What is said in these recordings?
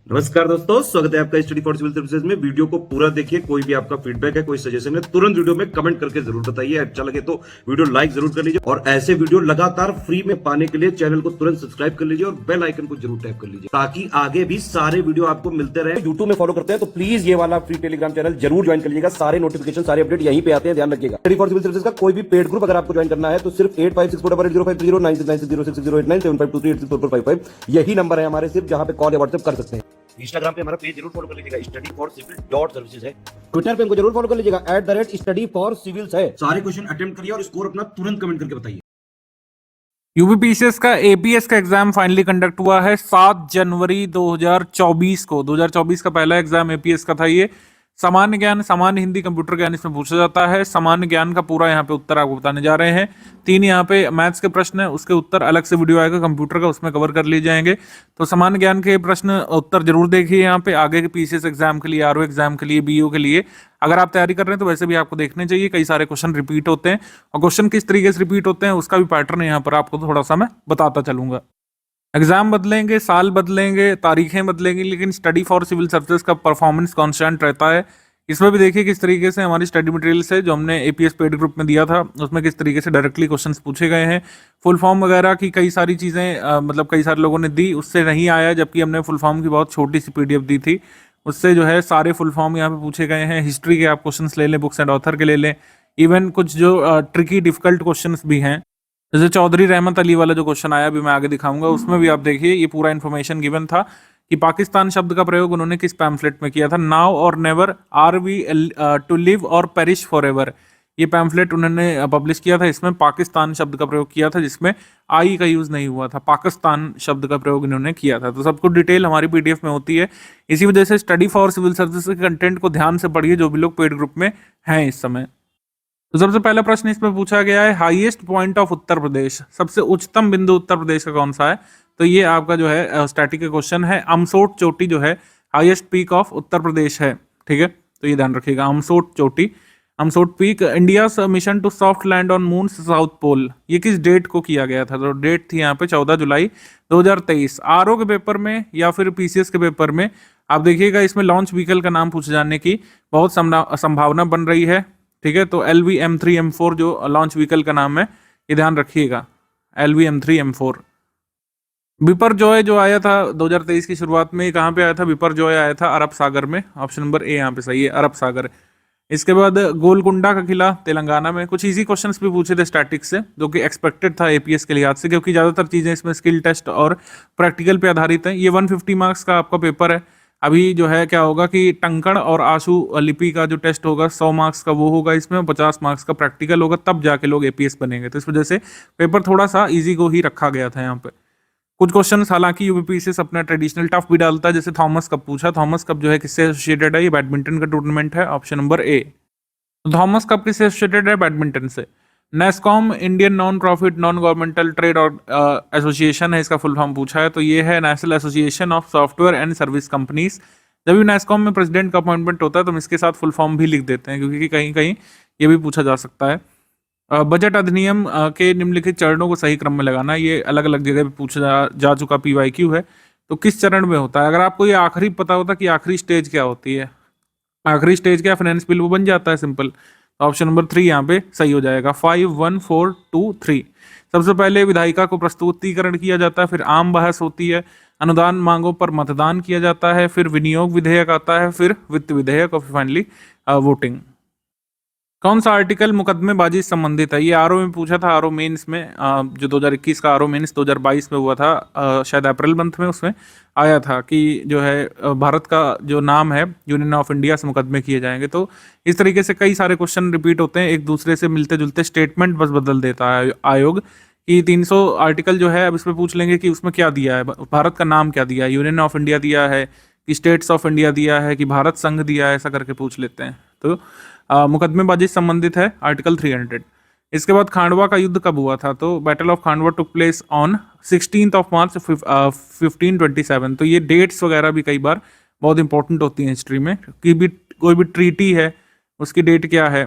नमस्कार दोस्तों, स्वागत है आपका स्टडी फॉर सिविल सर्विसेज में। वीडियो को पूरा देखिए। कोई भी आपका फीडबैक है, कोई सजेशन है, तुरंत वीडियो में कमेंट करके जरूर बताइए। अच्छा लगे तो वीडियो लाइक जरूर कर लीजिए और ऐसे वीडियो लगातार फ्री में पाने के लिए चैनल को तुरंत सब्सक्राइब कर लीजिए और बेल आइकन को जरूर टैप कर लीजिए ताकि आगे भी सारे वीडियो आपको मिलते रहे। यूट्यूब में फॉलो करते हैं तो प्लीज ये वाला फ्री टेलीग्राम चैनल जरूर ज्वाइन कर लीजिएगा। सारे नोटिफिकेशन, सारे अपडेट यहीं पे आते हैं, ध्यान रखिएगा। स्टडी फॉर सिविल सर्विसेज का कोई भी पेड ग्रुप अगर आपको ज्वाइन करना है तो सिर्फ 8564805309697523860455 यही नंबर है हमारे, सिर्फ जहां पे कॉल या व्हाट्सएप कर सकते हैं। इंस्टाग्राम पे हमारा पेज जरूर फॉलो कर लीजिएगा, study for civil dot services है। ट्विटर पे हमको जरूर फॉलो कर लीजिएगा, @study for civils है। सारे क्वेश्चन अटेम्प्ट करिए और स्कोर अपना तुरंत कमेंट करके बताइए। यूपीपीसीएस का एपीएस का एग्जाम फाइनली कंडक्ट हुआ है 7 जनवरी 2024 को। 2024 का पहला एग्जाम एपीएस का था। ये सामान्य ज्ञान, सामान्य हिंदी, कंप्यूटर ज्ञान इसमें पूछा जाता है। सामान्य ज्ञान का पूरा यहाँ पे उत्तर आपको बताने जा रहे हैं। 3 यहाँ पे मैथ्स के प्रश्न है, उसके उत्तर अलग से वीडियो आएगा कंप्यूटर का, उसमें कवर कर लिए जाएंगे। तो सामान्य ज्ञान के प्रश्न उत्तर जरूर देखिए यहाँ पे। आगे के पीसीएस एग्जाम के लिए, आरओ एग्जाम के लिए, बीओ के लिए अगर आप तैयारी कर रहे हैं तो वैसे भी आपको देखने चाहिए। कई सारे क्वेश्चन रिपीट होते हैं और क्वेश्चन किस तरीके से रिपीट होते हैं उसका भी पैटर्न यहाँ पर आपको थोड़ा सा मैं बताता चलूंगा। एग्जाम बदलेंगे, साल बदलेंगे, तारीखें बदलेंगी, लेकिन स्टडी फॉर सिविल सर्विसेज का परफॉर्मेंस कांस्टेंट रहता है। इसमें भी देखिए किस तरीके से हमारी स्टडी मटेरियल्स है जो हमने एपीएस पेड ग्रुप में दिया था, उसमें किस तरीके से डायरेक्टली क्वेश्चंस पूछे गए हैं। फुल फॉर्म वगैरह की कई सारी चीज़ें मतलब कई सारे लोगों ने दी, उससे नहीं आया, जबकि हमने फुल फॉर्म की बहुत छोटी सी पीडीएफ दी थी, उससे जो है सारे फुल फॉर्म यहाँ पे पूछे गए हैं। हिस्ट्री के आप क्वेश्चंस ले लें, बुक्स एंड ऑथर के ले लें, इवन कुछ जो ट्रिकी डिफिकल्ट क्वेश्चंस भी हैं, जैसे चौधरी रहमत अली वाला जो क्वेश्चन आया अभी मैं आगे दिखाऊंगा, उसमें भी आप देखिए ये पूरा इन्फॉर्मेशन गिवन था कि पाकिस्तान शब्द का प्रयोग उन्होंने किस पैम्फलेट में किया था। Now or never are we to live or perish forever, ये पैम्फलेट उन्होंने पब्लिश किया था। इसमें पाकिस्तान शब्द का प्रयोग किया था, जिसमें आई का यूज नहीं हुआ था, पाकिस्तान शब्द का प्रयोग इन्होंने किया था। तो सब कुछ डिटेल हमारी पीडीएफ में होती है। इसी वजह से स्टडी फॉर सिविल सर्विसेज के कंटेंट को ध्यान से पढ़िए जो भी लोग पेड ग्रुप में हैं इस समय। तो सबसे पहला प्रश्न इसमें पूछा गया है, हाईएस्ट पॉइंट ऑफ उत्तर प्रदेश, सबसे उच्चतम बिंदु उत्तर प्रदेश का कौन सा है। तो ये आपका जो है स्टैटिक का क्वेश्चन है। अमसोट चोटी जो है highest peak of Uttar Pradesh है, ठीक है, तो ये ध्यान रखिएगा। अमसोट चोटी, Amsot peak. India mission to soft land on moon south pole, ये किस डेट को किया गया था। तो डेट थी यहाँ पे 14 जुलाई 2023। आरओ के पेपर में या फिर पीसीएस के पेपर में आप देखिएगा इसमें लॉन्च व्हीकल का नाम पूछे जाने की बहुत संभावना बन रही है, ठीक है। तो LV-M3-M4 जो लॉन्च व्हीकल का नाम है, ये ध्यान रखिएगा, LV-M3-M4। बिपरजॉय जो आया था 2023 की शुरुआत में, कहाँ पे आया था। बिपरजॉय आया था अरब सागर में, ऑप्शन नंबर ए यहाँ पे सही है, अरब सागर। इसके बाद गोलकुंडा का किला तेलंगाना में। कुछ इजी क्वेश्चंस भी पूछे थे स्टैटिक्स से, जो कि एक्सपेक्टेड था एपीएस के लिहाज से, क्योंकि ज़्यादातर चीज़ें इसमें स्किल टेस्ट और प्रैक्टिकल पे आधारित है। ये 150 मार्क्स का आपका पेपर है। अभी जो है क्या होगा कि टंकण और आशु लिपि का जो टेस्ट होगा 100 मार्क्स का वो होगा इसमें, 50 मार्क्स का प्रैक्टिकल होगा, तब जाके लोग एपीएस बनेंगे। तो इस वजह से पेपर थोड़ा सा इजी को ही रखा गया था यहाँ पे। कुछ क्वेश्चन हालांकि यूपीपीसीएस अपना ट्रेडिशनल टफ भी डालता है, जैसे थॉमस कप पूछा। थॉमस कप जो है किससे एसोसिएटेड है, ये बैडमिंटन का टूर्नामेंट है, ऑप्शन नंबर ए। तो थॉमस कप किससे एसोसिएटेड है, बैडमिंटन से। NASSCOM Indian non profit non governmental trade और एसोसिएशन है, इसका फुल फॉर्म पूछा है। तो ये है national association of software and service companies. जब भी नेस्कॉम में प्रेसिडेंट का अपॉइंटमेंट होता है तो हम इसके साथ फुल फॉर्म भी लिख देते हैं, क्योंकि कहीं कहीं ये भी पूछा जा सकता है। बजट अधिनियम के निम्नलिखित चरणों को सही क्रम में लगाना, ये अलग अलग जगह पे पूछा जा चुका पीवाईक्यू है। तो किस चरण में होता है, अगर आपको ये आखिरी पता होता कि आखिरी स्टेज क्या होती है, आखिरी स्टेज क्या, फाइनेंस बिल, वो बन जाता है सिंपल। ऑप्शन नंबर 3 यहाँ पे सही हो जाएगा, 5, 1, 4, 2, 3। सबसे पहले विधायिका को प्रस्तुतिकरण किया जाता है, फिर आम बहस होती है, अनुदान मांगों पर मतदान किया जाता है, फिर विनियोग विधेयक आता है, फिर वित्त विधेयक और फाइनली वोटिंग। कौन सा आर्टिकल मुकदमेबाजी से संबंधित है, ये आरओ में पूछा था। आरओ मेंस में जो 2021 का आरओ मेंस 2022 में हुआ था, शायद अप्रैल मंथ में, उसमें आया था कि जो है भारत का जो नाम है यूनियन ऑफ इंडिया से मुकदमे किए जाएंगे। तो इस तरीके से कई सारे क्वेश्चन रिपीट होते हैं, एक दूसरे से मिलते जुलते, स्टेटमेंट बस बदल देता है आयोग कि 300 आर्टिकल जो है अब इसमें पूछ लेंगे कि उसमें क्या दिया है, भारत का नाम क्या दिया है, यूनियन ऑफ इंडिया दिया है कि स्टेट्स ऑफ इंडिया दिया है कि भारत संघ दिया है, ऐसा करके पूछ लेते हैं। तो मुकदमेबाजी से संबंधित है आर्टिकल 300। इसके बाद खांडवा का युद्ध कब हुआ था, तो battle of Khandwa took place on 16 मार्च 1527। तो ये डेट्स वगैरह भी कई बार बहुत इंपॉर्टेंट होती हैं हिस्ट्री में, कि भी कोई भी ट्रीटी है उसकी डेट क्या है,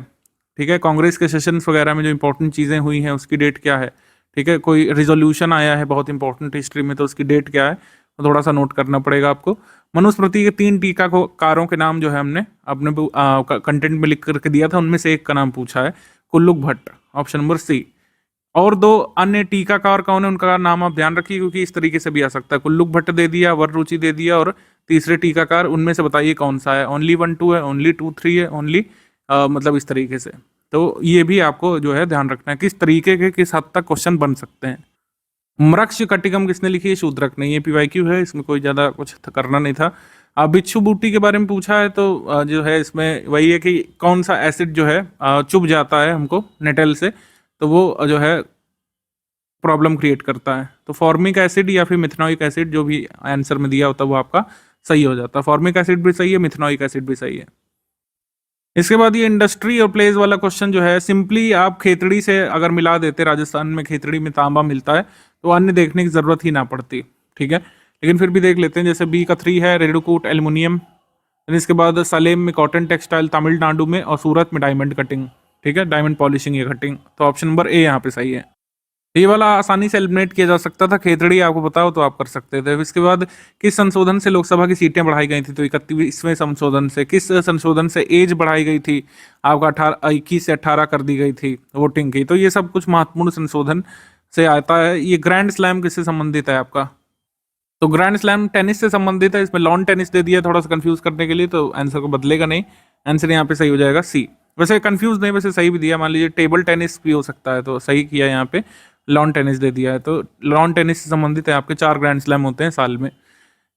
ठीक है। कांग्रेस के सेशंस वगैरह में जो इंपॉर्टेंट चीज़ें हुई हैं उसकी डेट क्या है, ठीक है। कोई रिजोल्यूशन आया है बहुत इंपॉर्टेंट हिस्ट्री में, तो उसकी डेट क्या है, तो थोड़ा सा नोट करना पड़ेगा आपको। मनुस्मृति के 3 टीकाकारों के नाम जो है हमने अपने कंटेंट में लिख करके दिया था, उनमें से एक का नाम पूछा है, कुल्लुक भट्ट, ऑप्शन नंबर सी। और 2 अन्य टीकाकार कौन है, उनका नाम आप ध्यान रखिए, क्योंकि इस तरीके से भी आ सकता है। कुल्लुक भट्ट दे दिया, वररुचि दे दिया, और तीसरे टीकाकार, उनमें से बताइए कौन सा है। ओनली 1 2 है, ओनली 2 3 है, ओनली मतलब इस तरीके से। तो ये भी आपको जो है ध्यान रखना है, किस तरीके के किस हद तक क्वेश्चन बन सकते हैं। मृक्ष कटिकम किसने लिखी है, शूद्रक ने। ये पीवाईक्यू है, इसमें कोई ज्यादा कुछ करना नहीं था। बिच्छू बूटी के बारे में पूछा है, तो जो है इसमें वही है कि कौन सा एसिड जो है चुभ जाता है हमको नेटल से, तो वो जो है प्रॉब्लम क्रिएट करता है। तो फॉर्मिक एसिड या फिर मिथेनॉइक एसिड, जो भी आंसर में दिया होता है वो आपका सही हो जाता है। फॉर्मिक एसिड भी सही है, मिथेनॉइक एसिड भी सही है। इसके बाद ये इंडस्ट्री और प्लेस वाला क्वेश्चन जो है, सिंपली आप खेतड़ी से अगर मिला देते, राजस्थान में खेतड़ी में तांबा मिलता है, तो अन्य देखने की जरूरत ही ना पड़ती, ठीक है। लेकिन फिर भी देख लेते हैं, जैसे बी का 3 है, रेडूकूट एल्युमिनियम। फिर इसके बाद सलेम में कॉटन टेक्सटाइल तमिलनाडु में, और सूरत में डायमंड कटिंग, ठीक है, डायमंड पॉलिशिंग या कटिंग। तो ऑप्शन नंबर ए यहाँ पे सही है। ये वाला आसानी से एलिमिनेट किया जा सकता था, खेतड़ी आपको पता हो तो आप कर सकते थे। इसके बाद किस संशोधन से लोकसभा की सीटें बढ़ाई गई थी, तो 31वें संशोधन से। किस संशोधन से एज बढ़ाई गई थी, आपका 21 से 18 कर दी गई थी वोटिंग की। तो ये सब कुछ महत्वपूर्ण संशोधन से आता है। ये ग्रैंड स्लैम किससे संबंधित है आपका, तो ग्रैंड स्लैम टेनिस से संबंधित है। इसमें लॉन टेनिस दे दिया थोड़ा सा कंफ्यूज करने के लिए, तो आंसर को बदलेगा नहीं, आंसर यहाँ पे सही हो जाएगा सी। वैसे कंफ्यूज नहीं, वैसे सही भी दिया। मान लीजिए टेबल टेनिस भी हो सकता है, तो सही किया यहाँ पे, लॉन टेनिस दे दिया है। तो लॉन टेनिस से संबंधित है, आपके 4 ग्रैंड स्लैम होते हैं साल में।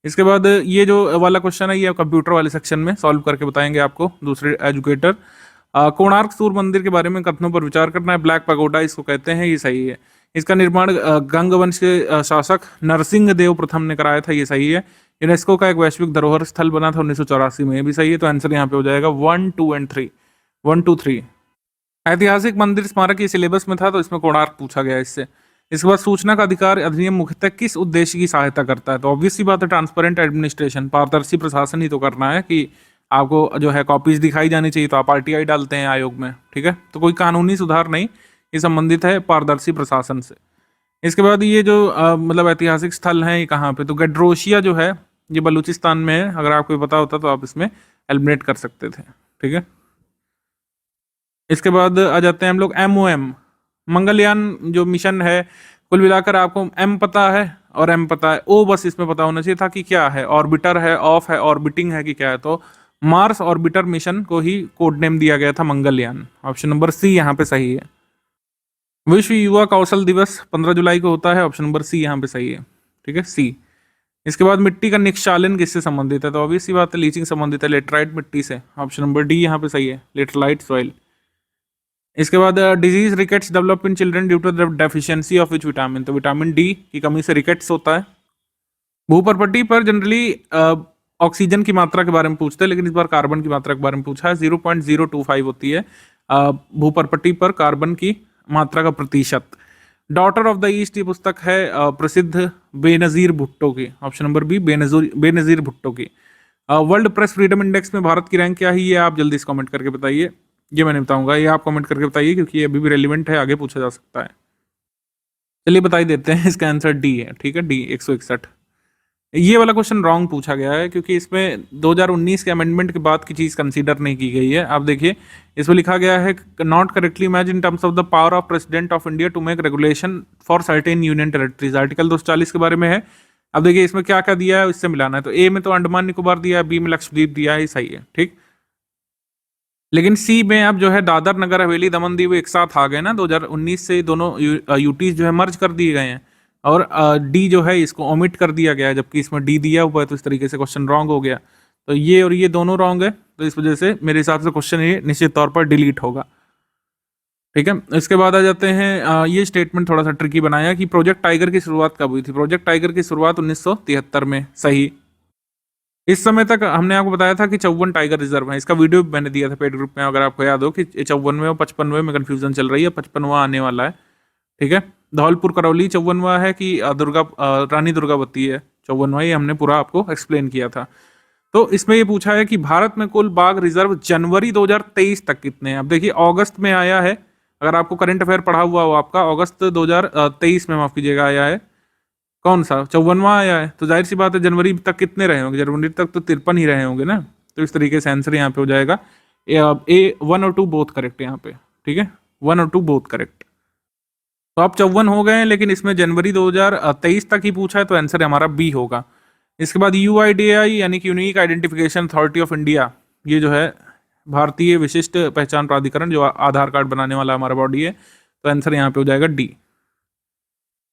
इसके बाद ये जो वाला क्वेश्चन है, ये कंप्यूटर वाले सेक्शन में सॉल्व करके बताएंगे आपको दूसरे एजुकेटर। कोणार्क सूर्य मंदिर के बारे में कथनों पर विचार करना है। ब्लैक पगोडा इसको कहते हैं, ये सही है। इसका निर्माण गंग वंश के शासक नरसिंह देव प्रथम ने कराया था, ये सही है। यूनेस्को का एक वैश्विक धरोहर स्थल बना था 1984 में, ये भी सही है। तो आंसर यहाँ पे हो जाएगा 1 2 एंड 3, 1 2 3। ऐतिहासिक मंदिर स्मारक ये सिलेबस में था, तो इसमें कोणार्क पूछा गया इससे। इसके बाद सूचना का अधिकार अधिनियम मुख्यतः किस उद्देश्य की सहायता करता है, तो ऑब्वियस सी बात है, ट्रांसपेरेंट एडमिनिस्ट्रेशन, पारदर्शी प्रशासन ही तो करना है कि आपको जो है कॉपीज दिखाई जानी चाहिए, तो आप आरटीआई डालते हैं आयोग में, ठीक है। तो कोई कानूनी सुधार नहीं, ये संबंधित है पारदर्शी प्रशासन से। इसके बाद ये जो मतलब ऐतिहासिक स्थल है, ये कहाँ पे, तो गड्रोशिया जो है ये बलूचिस्तान में है। अगर आपको पता होता तो आप इसमें एलिमिनेट कर सकते थे, ठीक है। इसके बाद आ जाते हैं हम लोग MOM, मंगलयान जो मिशन है। कुल मिलाकर आपको M पता है और M पता है, O बस इसमें पता होना चाहिए था कि क्या है, ऑर्बिटर है, ऑफ है, ऑर्बिटिंग है कि क्या है। तो मार्स ऑर्बिटर मिशन को ही कोड नेम दिया गया था मंगलयान, ऑप्शन नंबर सी यहाँ पे सही है। विश्व युवा कौशल दिवस 15 जुलाई को होता है, ऑप्शन नंबर सी यहाँ पे सही है, ठीक है, सी। इसके बाद मिट्टी का निक्षालन किससे संबंधित है, तो ऑब्वियस सी बात है, लीचिंग संबंधित है, लेटराइट मिट्टी से, ऑप्शन नंबर डी यहाँ पे सही है, लेटराइट सॉइल। इसके बाद disease rickets develop in children due to the deficiency of which vitamin, तो विटामिन डी की कमी से रिकेट्स होता है। भूपर्पट्टी पर जनरली ऑक्सीजन की मात्रा के बारे में पूछते हैं, लेकिन इस बार कार्बन की मात्रा के बारे में पूछा है। 0.025 होती है भूपर्पट्टी पर कार्बन की मात्रा का प्रतिशत। डॉटर ऑफ द ईस्ट ये पुस्तक है प्रसिद्ध बेनजीर भुट्टो की, option number B Benazir Bhutto की। वर्ल्ड प्रेस फ्रीडम इंडेक्स में भारत की रैंक क्या है, ये आप जल्दी से कमेंट करके बताइए। ये मैं नहीं बताऊंगा, ये आप कमेंट करके बताइए, क्योंकि ये अभी भी रेलिवेंट है, आगे पूछा जा सकता है। चलिए बता ही देते हैं, इसका आंसर डी है, ठीक है, डी 161। ये वाला क्वेश्चन रॉन्ग पूछा गया है, क्योंकि इसमें 2019 के अमेंडमेंट के बाद की चीज कंसीडर नहीं की गई है। आप देखिए इसमें लिखा गया है, not correctly image in terms of the power of President of India to make regulation for certain union territories, article 240 के बारे में है। अब देखिए इसमें क्या क्या दिया है, इससे मिलाना है। तो ए में तो अंडमान निकोबार दिया है, बी में लक्षद्वीप दिया है, सही है, ठीक। लेकिन सी में अब जो है दादर नगर हवेली दमन दीव एक साथ आ गए ना, 2019 से दोनों यूटीज जो है मर्ज कर दिए गए हैं, और डी जो है इसको ओमिट कर दिया गया है, जबकि इसमें डी दिया हुआ है, तो इस तरीके से क्वेश्चन रॉन्ग हो गया। तो ये और ये दोनों रॉन्ग है, तो इस वजह से मेरे हिसाब से क्वेश्चन ये निश्चित तौर पर डिलीट होगा, ठीक है। इसके बाद आ जाते हैं, ये स्टेटमेंट थोड़ा सा ट्रिकी बनाया कि प्रोजेक्ट टाइगर की शुरुआत कब हुई थी। प्रोजेक्ट टाइगर की शुरुआत 1973 में, सही। इस समय तक हमने आपको बताया था कि 54 टाइगर रिजर्व है, इसका वीडियो मैंने दिया था पेड ग्रुप में, अगर आपको याद हो कि 54वें और 55वें में कंफ्यूजन चल रही है, 55वां आने वाला है, ठीक है। धौलपुर करौली 54वां है कि रानी दुर्गावती है 54वां, ये हमने पूरा आपको एक्सप्लेन किया था। तो इसमें ये पूछा है कि भारत में कुल बाघ रिजर्व जनवरी 2023 तक कितने हैं। अब देखिए अगस्त में आया है, अगर आपको करंट अफेयर पढ़ा हुआ हो आपका, अगस्त 2023 में, माफ कीजिएगा, आया है। कौन सा 54वां आया है, तो जाहिर सी बात है जनवरी तक कितने रहे होंगे, जनवरी तक तो 53 ही रहे होंगे ना। तो इस तरीके से आंसर यहाँ पे हो जाएगा ए 1 और 2 बोथ करेक्ट यहाँ पे, ठीक है, 1 और 2 बोथ करेक्ट। तो आप 54 हो गए हैं, लेकिन इसमें जनवरी 2023 तक ही पूछा है, तो आंसर हमारा बी होगा। इसके बाद UIDAI यानी कि unique identification authority of India, ये जो है भारतीय विशिष्ट पहचान प्राधिकरण, जो आधार कार्ड बनाने वाला हमारा बॉडी है, तो आंसर यहाँ पे हो जाएगा डी।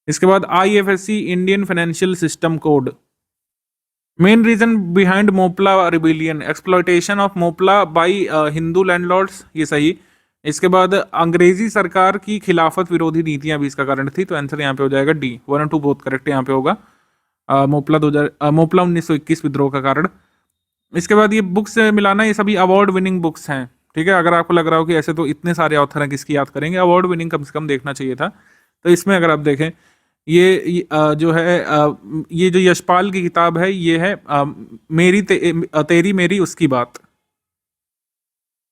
इसके बाद IFSC Indian financial system code, main reason behind Moplah rebellion, exploitation of Moplah by Hindu landlords, ये सही। इसके बाद अंग्रेजी सरकार की खिलाफत विरोधी नीतियां भी इसका कारण थी, तो आंसर यहाँ पे हो जाएगा डी, 1 और 2 बहुत करेक्ट यहाँ पे होगा। मोपला 1921 विद्रोह का कारण। इसके बाद ये बुक्स मिलाना, ये सभी अवार्ड विनिंग बुक्स हैं, ठीक है। अगर आपको लग रहा हो कि ऐसे तो इतने सारे ऑथर हैं, किसकी याद करेंगे, अवार्ड विनिंग कम से कम देखना चाहिए था। तो इसमें अगर आप देखें, जो है ये जो यशपाल की किताब है, ये है तेरी मेरी उसकी बात।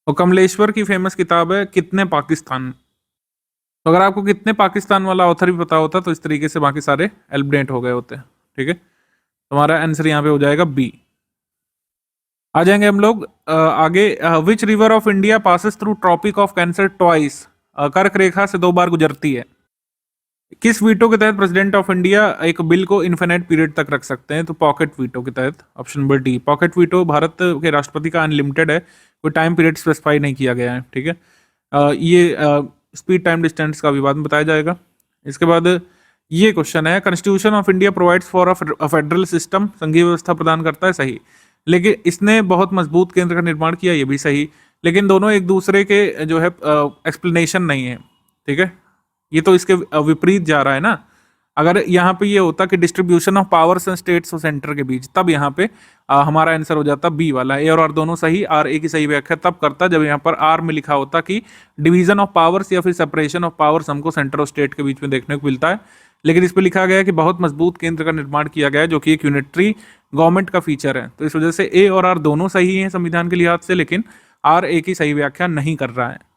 और कमलेश्वर की फेमस किताब है कितने पाकिस्तान। तो अगर आपको कितने पाकिस्तान वाला ऑथर भी पता होता, तो इस तरीके से बाकी सारे एलिमिनेट हो गए होते, ठीक है। तुम्हारा आंसर यहाँ पे हो जाएगा बी। आ जाएंगे हम लोग आगे। Which river of India passes through tropic of cancer twice, कर्क रेखा से 2 बार गुजरती है। किस वीटो के तहत प्रेसिडेंट ऑफ इंडिया एक बिल को इन्फिनिट पीरियड तक रख सकते हैं, तो पॉकेट वीटो के तहत, option number D. Pocket veto Bharat के राष्ट्रपति का अनलिमिटेड है, कोई टाइम पीरियड स्पेसिफाई नहीं किया गया है, ठीक है। ये स्पीड टाइम डिस्टेंस का विवाद में बताया जाएगा। इसके बाद ये क्वेश्चन है, constitution of India provides for a federal system, संघीय व्यवस्था प्रदान करता है, सही। लेकिन इसने बहुत मजबूत केंद्र का निर्माण किया, ये भी सही। लेकिन दोनों एक दूसरे के जो है एक्सप्लेनेशन नहीं है, ठीक है। ये तो इसके विपरीत जा रहा है ना। अगर यहाँ पे ये होता कि distribution of powers and states और सेंटर के बीच, तब यहाँ पे हमारा आंसर हो जाता बी वाला। ए और आर दोनों सही, आर ए की सही व्याख्या तब करता जब यहाँ पर आर में लिखा होता कि डिवीजन ऑफ पावर्स या फिर सेपरेशन ऑफ पावर्स हमको सेंटर और स्टेट के बीच में देखने को मिलता है। लेकिन इस पर लिखा गया है कि बहुत मजबूत केंद्र का निर्माण किया गया है, जो कि एक यूनिटरी गवर्नमेंट का फीचर है। तो इस वजह से ए और आर दोनों सही हैं संविधान के लिहाज से, लेकिन आर ए की सही व्याख्या नहीं कर रहा है।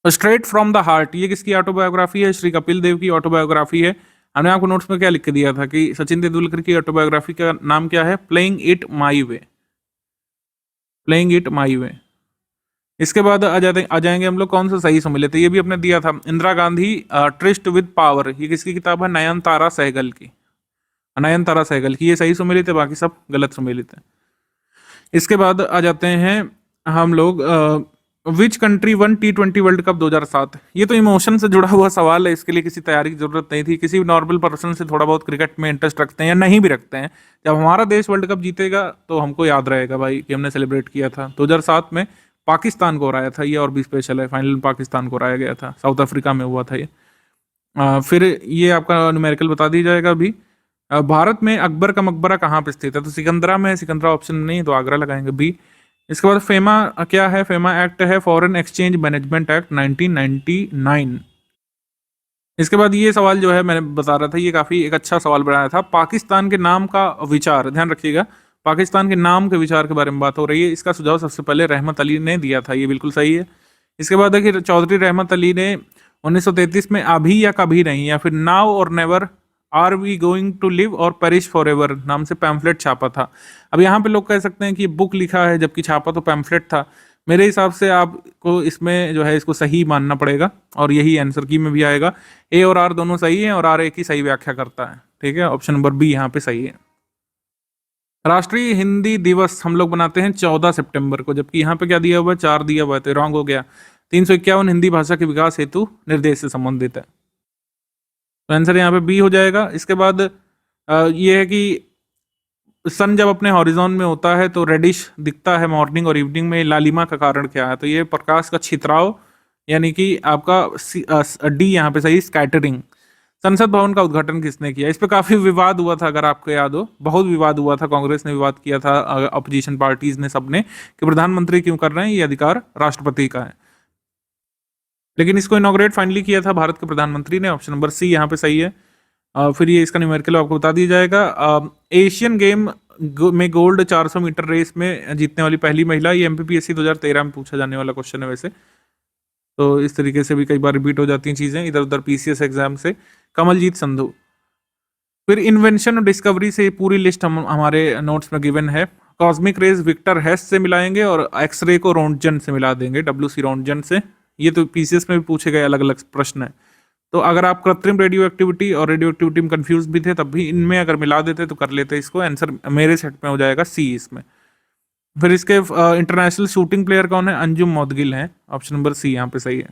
स्ट्रेट फ्रॉम द हार्ट, ये किसकी ऑटोबायोग्राफी है, श्री कपिल देव की ऑटोबायोग्राफी है। हमने आपको नोट्स में क्या लिख के दिया था कि सचिन तेंदुलकर की ऑटोबायोग्राफी का नाम क्या है, playing it my way, playing it my way. इसके बाद आ जाएंगे हम लोग कौन सा सही सम्मिलित है, ये भी अपने दिया था, Indira Gandhi tourist with power, ये किसकी किताब है, नयनतारा सहगल की, नयनतारा सहगल की, ये सही सम्मिलित है, बाकी सब गलत सम्मिलित है। इसके बाद आ जाते हैं हम लोग which country one T20 world cup 2007, ये तो इमोशन से जुड़ा हुआ सवाल है, इसके लिए किसी तैयारी की जरूरत नहीं थी। किसी नॉर्मल पर्सन से थोड़ा बहुत क्रिकेट में इंटरेस्ट रखते हैं या नहीं भी रखते हैं, जब हमारा देश वर्ल्ड कप जीतेगा तो हमको याद रहेगा भाई कि हमने सेलिब्रेट किया था। 2007 में पाकिस्तान को हराया था ये, और भी स्पेशल है, फाइनल में पाकिस्तान को हराया गया था, साउथ अफ्रीका में हुआ था ये। फिर ये आपका न्यूमेरिकल बता दी जाएगा अभी। भारत में अकबर का मकबरा कहाँ पे स्थित है, तो सिकंदरा में है, सिकंदरा ऑप्शन नहीं है तो आगरा लगाएंगे बी। इसके बाद फेमा क्या है, फेमा एक्ट है फॉरेन एक्सचेंज मैनेजमेंट एक्ट 1999। इसके बाद ये सवाल जो है मैंने बता रहा था, ये काफी एक अच्छा सवाल बनाया था, पाकिस्तान के नाम का विचार, ध्यान रखिएगा, पाकिस्तान के नाम के विचार के बारे में बात हो रही है। इसका सुझाव सबसे पहले रहमत अली ने दिया था, ये बिल्कुल सही है। इसके बाद देखिए चौधरी रहमत अली ने 1933 में अभी या कभी नहीं, या फिर now or never, are we going to live or perish forever नाम से पैम्फलेट छापा था। अब यहाँ पे लोग कह सकते हैं कि बुक लिखा है, जबकि छापा तो पैम्फलेट था। मेरे हिसाब से आपको इसमें जो है इसको सही मानना पड़ेगा, और यही आंसर की में भी आएगा। ए और आर दोनों सही हैं, और आर ए की सही व्याख्या करता है, ठीक है। ऑप्शन नंबर बी यहाँ पे सही है। राष्ट्रीय हिंदी दिवस हम लोग बनाते हैं 14 सितंबर को, जबकि यहाँ पे क्या दिया हुआ है, 4 दिया हुआ है, तो रॉन्ग हो गया। 351 हिंदी भाषा के विकास हेतु निर्देश से संबंधित है, तो आंसर यहाँ पे बी हो जाएगा। इसके बाद ये है कि सन जब अपने हॉरिजॉन में होता है तो रेडिश दिखता है मॉर्निंग और इवनिंग में, लालिमा का कारण क्या है, तो ये प्रकाश का छितराव, यानी कि आपका डी यहाँ पे सही, स्कैटरिंग। संसद भवन का उद्घाटन किसने किया, इस पे काफी विवाद हुआ था, अगर आपको याद हो, बहुत विवाद हुआ था, कांग्रेस ने विवाद किया था, अपोजिशन पार्टीज ने, सबने, कि प्रधानमंत्री क्यों कर रहे हैं, ये अधिकार राष्ट्रपति का है। लेकिन इसको इनॉग्रेट फाइनली किया था भारत के प्रधानमंत्री ने, ऑप्शन नंबर सी यहाँ पे सही है। फिर ये इसका न्यूमेरिकल आपको बता दिया जाएगा। एशियन गेम में गोल्ड 400 मीटर रेस में जीतने वाली पहली महिला, ये MPPSC 2013 में पूछा जाने वाला क्वेश्चन है वैसे, तो इस तरीके से भी कई बार रिपीट हो जाती हैं चीजें इधर उधर PCS एग्जाम से। कमलजीत संधू। फिर इन्वेंशन और डिस्कवरी से पूरी लिस्ट हम हमारे नोट्स में गिवन है। कॉस्मिक रेज विक्टर हेस से मिलाएंगे और एक्सरे को रोंटजन से मिला देंगे, WC रोंटजन से। ये तो पीसीएस में भी पूछे गए अलग अलग प्रश्न है। तो अगर आप कृत्रिम रेडियो एक्टिविटी और रेडियो एक्टिविटी में कंफ्यूज भी थे तब भी इनमें अगर मिला देते तो कर लेते इसको। आंसर मेरे सेट में हो जाएगा सी इसमें। फिर इसके इंटरनेशनल शूटिंग प्लेयर कौन है? अंजुम मौदगिल है, ऑप्शन नंबर सी यहाँ पे सही है।